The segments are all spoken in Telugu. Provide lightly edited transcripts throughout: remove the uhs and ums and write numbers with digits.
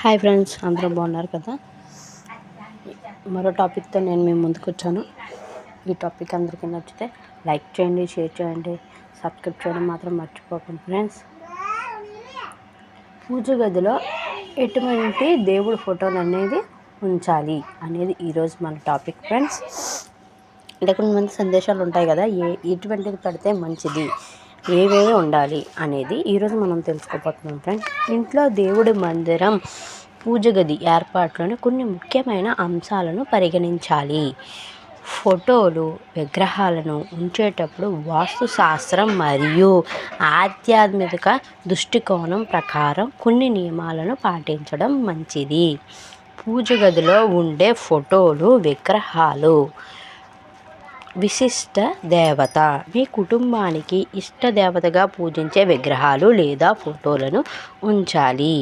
హాయ్ ఫ్రెండ్స్, అందరూ బాగున్నారు కదా. మరో టాపిక్తో నేను మీ ముందుకు వచ్చాను. ఈ టాపిక్ అందరికీ నచ్చితే లైక్ చేయండి, షేర్ చేయండి, సబ్స్క్రైబ్ చేయడం మాత్రం మర్చిపోకండి ఫ్రెండ్స్. పూజ గదిలో ఎటువంటి దేవుడి ఫోటోలు అనేది ఉంచాలి అనేది ఈరోజు మన టాపిక్ ఫ్రెండ్స్. అంటే కొంతమంది సందేశాలు ఉంటాయి కదా, ఎటువంటిది పెడితే మంచిది, ఏవేవి ఉండాలి అనేది ఈరోజు మనం తెలుసుకోబోతున్నాం ఫ్రెండ్స్. ఇంట్లో దేవుడి మందిరం, పూజ గది ఏర్పాట్లోని కొన్ని ముఖ్యమైన అంశాలను పరిగణించాలి. ఫోటోలు, విగ్రహాలను ఉంచేటప్పుడు వాస్తుశాస్త్రం మరియు ఆధ్యాత్మిక దృష్టికోణం ప్రకారం కొన్ని నియమాలను పాటించడం మంచిది. పూజ గదిలో ఉండే ఫోటోలు, విగ్రహాలు విశిష్ట దేవత, మీ కుటుంబానికి ఇష్ట దేవతగా పూజించే విగ్రహాలు లేదా ఫోటోలను ఉంచాలి.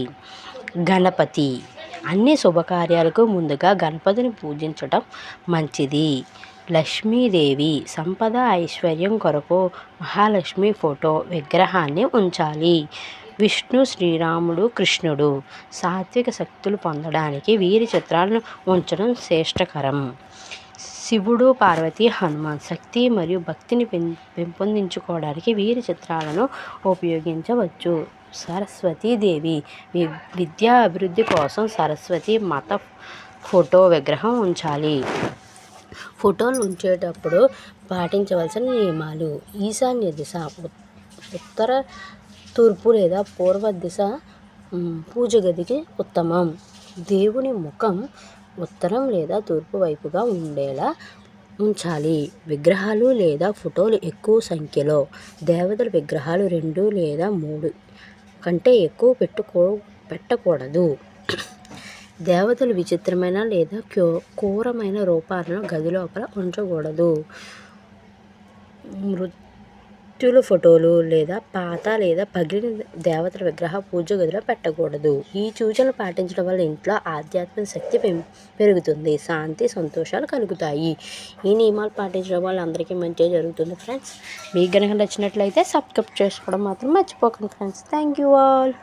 గణపతి, అన్ని శుభకార్యాలకు ముందుగా గణపతిని పూజించడం మంచిది. లక్ష్మీదేవి, సంపద ఐశ్వర్యం కొరకు మహాలక్ష్మి ఫోటో, విగ్రహాన్ని ఉంచాలి. విష్ణు, శ్రీరాముడు, కృష్ణుడు, సాత్విక శక్తులు పొందడానికి వీరి చిత్రాలను ఉంచడం శ్రేష్టకరం. శివుడు, పార్వతి, హనుమాన్, శక్తి మరియు భక్తిని పెంపొందించుకోవడానికి వీరి చిత్రాలను ఉపయోగించవచ్చు. సరస్వతీదేవి, విద్యా అభివృద్ధి కోసం సరస్వతి మాత ఫోటో, విగ్రహం ఉంచాలి. ఫోటోలు ఉంచేటప్పుడు పాటించవలసిన నియమాలు: ఈశాన్య దిశ, ఉత్తర, తూర్పు లేదా పూర్వ దిశ పూజ గదికి ఉత్తమం. దేవుని ముఖం ఉత్తరం లేదా తూర్పు వైపుగా ఉండేలా ఉంచాలి. విగ్రహాలు లేదా ఫోటోలు ఎక్కువ సంఖ్యలో, దేవతల విగ్రహాలు 2 లేదా 3 కంటే ఎక్కువ పెట్టకూడదు. దేవతలు విచిత్రమైన లేదా క్రూరమైన రూపాలను గది లోపల ఉంచకూడదు. మృత్యుల ఫోటోలు లేదా పాత లేదా పగిలిన దేవతల విగ్రహ పూజ గదిలో పెట్టకూడదు. ఈ సూచనలు పాటించడం వల్ల ఇంట్లో ఆధ్యాత్మిక శక్తి పెరుగుతుంది, శాంతి, సంతోషాలు కలుగుతాయి. ఈ నియమాలు పాటించడం వల్ల అందరికీ మంచిగా జరుగుతుంది ఫ్రెండ్స్. మీకు కనుక నచ్చినట్లయితే సబ్స్క్రైబ్ చేసుకోవడం మాత్రం మర్చిపోకండి ఫ్రెండ్స్. Thank you all.